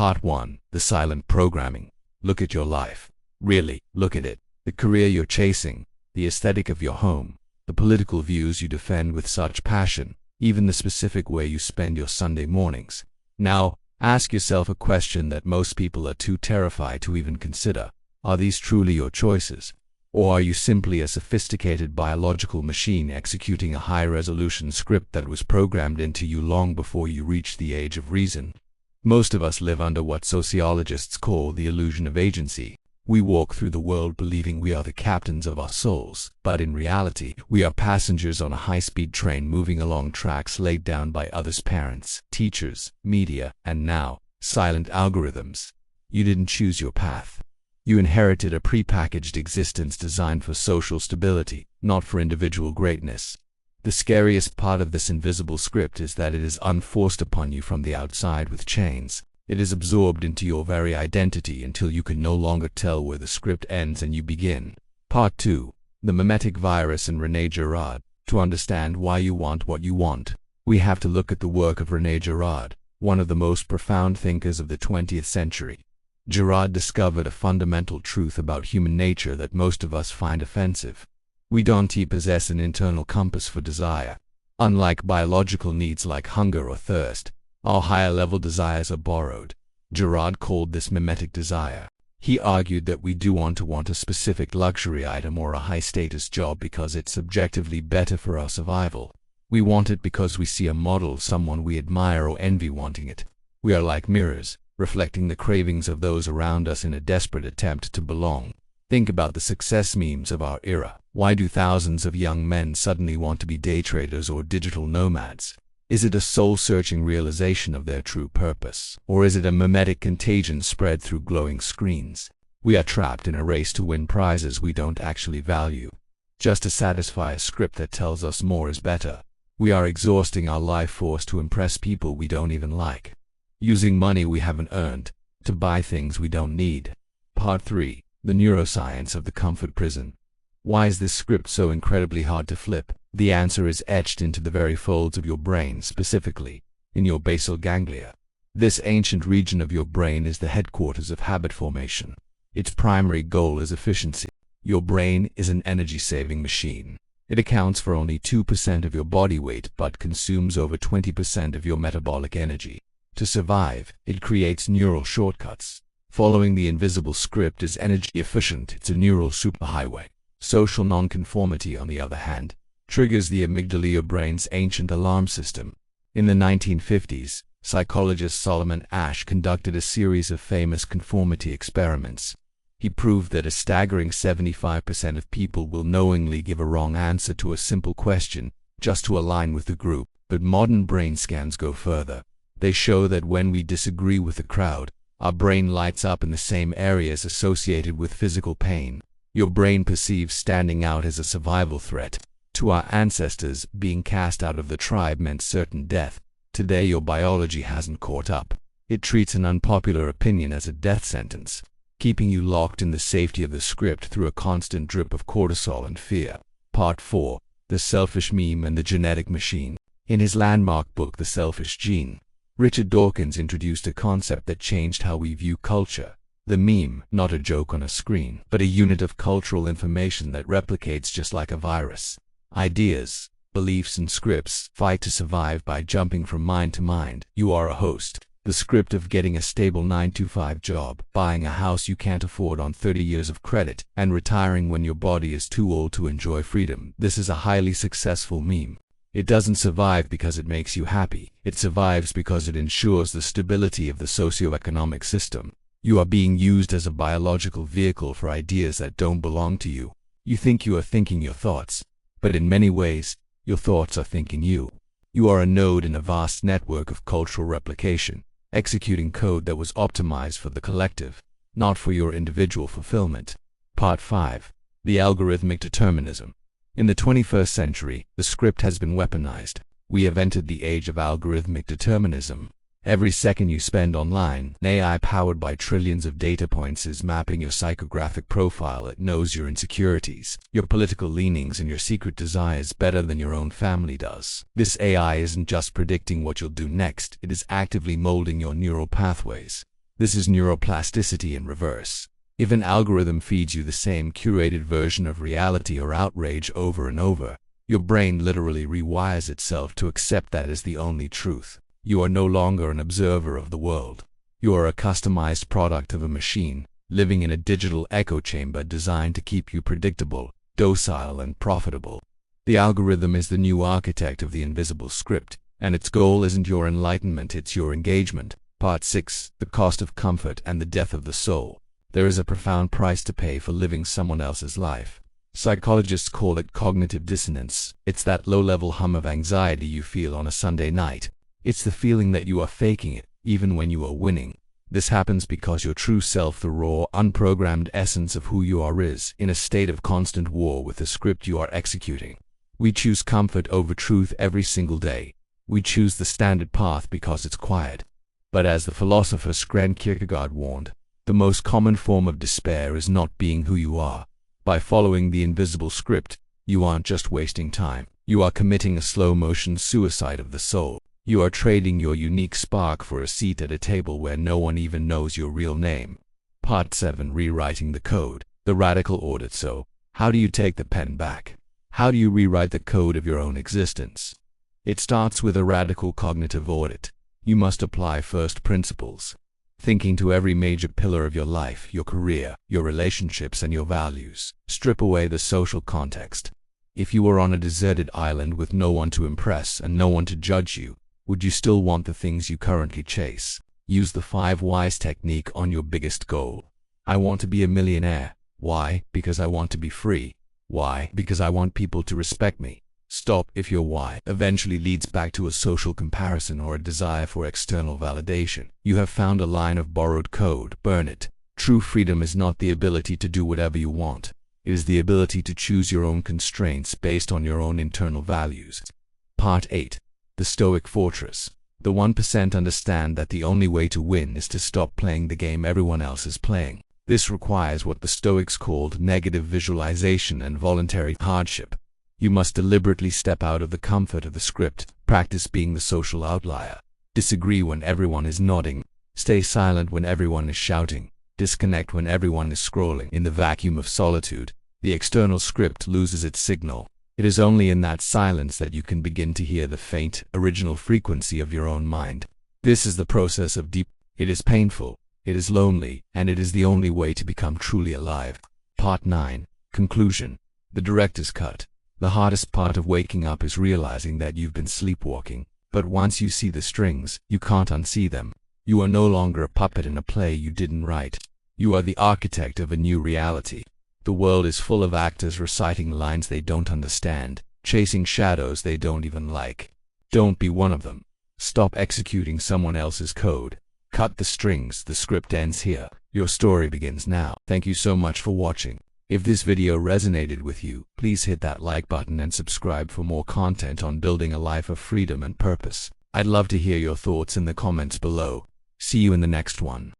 Part 1. The silent programming. Look at your life. Really, look at it. The career you're chasing, the aesthetic of your home, the political views you defend with such passion, even the specific way you spend your Sunday mornings. Now, ask yourself a question that most people are too terrified to even consider. Are these truly your choices? Or are you simply a sophisticated biological machine executing a high-resolution script that was programmed into you long before you reached the age of reason? Most of us live under what sociologists call the illusion of agency. We walk through the world believing we are the captains of our souls, but in reality, we are passengers on a high-speed train moving along tracks laid down by others' parents, teachers, media, and now, silent algorithms. You didn't choose your path. You inherited a prepackaged existence designed for social stability, not for individual greatness. The scariest part of this invisible script is that it is unforced upon you from the outside with chains. It is absorbed into your very identity until you can no longer tell where the script ends and you begin. Part 2. The Mimetic Virus and René Girard. To understand why you want what you want, we have to look at the work of René Girard, one of the most profound thinkers of the 20th century. Girard discovered a fundamental truth about human nature that most of us find offensive. We don't possess an internal compass for desire. Unlike biological needs like hunger or thirst, our higher-level desires are borrowed. Girard called this mimetic desire. He argued that we do want a specific luxury item or a high-status job because it's subjectively better for our survival. We want it because we see a model, someone we admire or envy wanting it. We are like mirrors, reflecting the cravings of those around us in a desperate attempt to belong. Think about the success memes of our era. Why do thousands of young men suddenly want to be day traders or digital nomads? Is it a soul-searching realization of their true purpose? Or is it a mimetic contagion spread through glowing screens? We are trapped in a race to win prizes we don't actually value, just to satisfy a script that tells us more is better. We are exhausting our life force to impress people we don't even like, using money we haven't earned to buy things we don't need. Part 3. The Neuroscience of the Comfort Prison. Why is this script so incredibly hard to flip? The answer is etched into the very folds of your brain, specifically in your basal ganglia. This ancient region of your brain is the headquarters of habit formation. Its primary goal is efficiency. Your brain is an energy-saving machine. It accounts for only 2% of your body weight but consumes over 20% of your metabolic energy. To survive, it creates neural shortcuts. Following the invisible script is energy efficient. It's a neural superhighway. Social nonconformity, on the other hand, triggers the amygdala, your brain's ancient alarm system. In the 1950s, psychologist Solomon Asch conducted a series of famous conformity experiments. He proved that a staggering 75% of people will knowingly give a wrong answer to a simple question, just to align with the group. But modern brain scans go further. They show that when we disagree with the crowd, our brain lights up in the same areas associated with physical pain. Your brain perceives standing out as a survival threat. To our ancestors, being cast out of the tribe meant certain death. Today, your biology hasn't caught up. It treats an unpopular opinion as a death sentence, keeping you locked in the safety of the script through a constant drip of cortisol and fear. Part 4. The Selfish Meme and the Genetic Machine. In his landmark book, The Selfish Gene, Richard Dawkins introduced a concept that changed how we view culture. The meme, not a joke on a screen, but a unit of cultural information that replicates just like a virus. Ideas, beliefs, and scripts fight to survive by jumping from mind to mind. You are a host. The script of getting a stable 9-to-5 job, buying a house you can't afford on 30 years of credit, and retiring when your body is too old to enjoy freedom. This is a highly successful meme. It doesn't survive because it makes you happy. It survives because it ensures the stability of the socioeconomic system. You are being used as a biological vehicle for ideas that don't belong to you. You think you are thinking your thoughts, but in many ways, your thoughts are thinking you. You are a node in a vast network of cultural replication, executing code that was optimized for the collective, not for your individual fulfillment. Part 5. The Algorithmic Determinism. In the 21st century, the script has been weaponized. We have entered the age of algorithmic determinism. Every second you spend online, an AI powered by trillions of data points is mapping your psychographic profile. It knows your insecurities, your political leanings, and your secret desires better than your own family does. This AI isn't just predicting what you'll do next, it is actively molding your neural pathways. This is neuroplasticity in reverse. If an algorithm feeds you the same curated version of reality or outrage over and over, your brain literally rewires itself to accept that as the only truth. You are no longer an observer of the world. You are a customized product of a machine, living in a digital echo chamber designed to keep you predictable, docile, and profitable. The algorithm is the new architect of the invisible script, and its goal isn't your enlightenment, it's your engagement. Part 6. The Cost of Comfort and the Death of the Soul. There is a profound price to pay for living someone else's life. Psychologists call it cognitive dissonance. It's that low-level hum of anxiety you feel on a Sunday night. It's the feeling that you are faking it, even when you are winning. This happens because your true self, the raw, unprogrammed essence of who you are, is in a state of constant war with the script you are executing. We choose comfort over truth every single day. We choose the standard path because it's quiet. But as the philosopher Søren Kierkegaard warned, the most common form of despair is not being who you are. By following the invisible script, you aren't just wasting time. You are committing a slow-motion suicide of the soul. You are trading your unique spark for a seat at a table where no one even knows your real name. Part 7. Rewriting the code. The radical audit. So, how do you take the pen back? How do you rewrite the code of your own existence? It starts with a radical cognitive audit. You must apply first principles thinking to every major pillar of your life, your career, your relationships, and your values. Strip away the social context. If you were on a deserted island with no one to impress and no one to judge you, would you still want the things you currently chase? Use the 5 whys technique on your biggest goal. I want to be a millionaire. Why? Because I want to be free. Why? Because I want people to respect me. Stop if your why eventually leads back to a social comparison or a desire for external validation. You have found a line of borrowed code. Burn it. True freedom is not the ability to do whatever you want. It is the ability to choose your own constraints based on your own internal values. Part 8. The Stoic Fortress. The 1% understand that the only way to win is to stop playing the game everyone else is playing. This requires what the Stoics called negative visualization and voluntary hardship. You must deliberately step out of the comfort of the script, practice being the social outlier, disagree when everyone is nodding, stay silent when everyone is shouting, disconnect when everyone is scrolling. In the vacuum of solitude, the external script loses its signal. It is only in that silence that you can begin to hear the faint, original frequency of your own mind. This is the process of deep. It is painful, it is lonely, and it is the only way to become truly alive. Part 9. Conclusion. The director's cut. The hardest part of waking up is realizing that you've been sleepwalking. But once you see the strings, you can't unsee them. You are no longer a puppet in a play you didn't write. You are the architect of a new reality. The world is full of actors reciting lines they don't understand, chasing shadows they don't even like. Don't be one of them. Stop executing someone else's code. Cut the strings. The script ends here. Your story begins now. Thank you so much for watching. If this video resonated with you, please hit that like button and subscribe for more content on building a life of freedom and purpose. I'd love to hear your thoughts in the comments below. See you in the next one.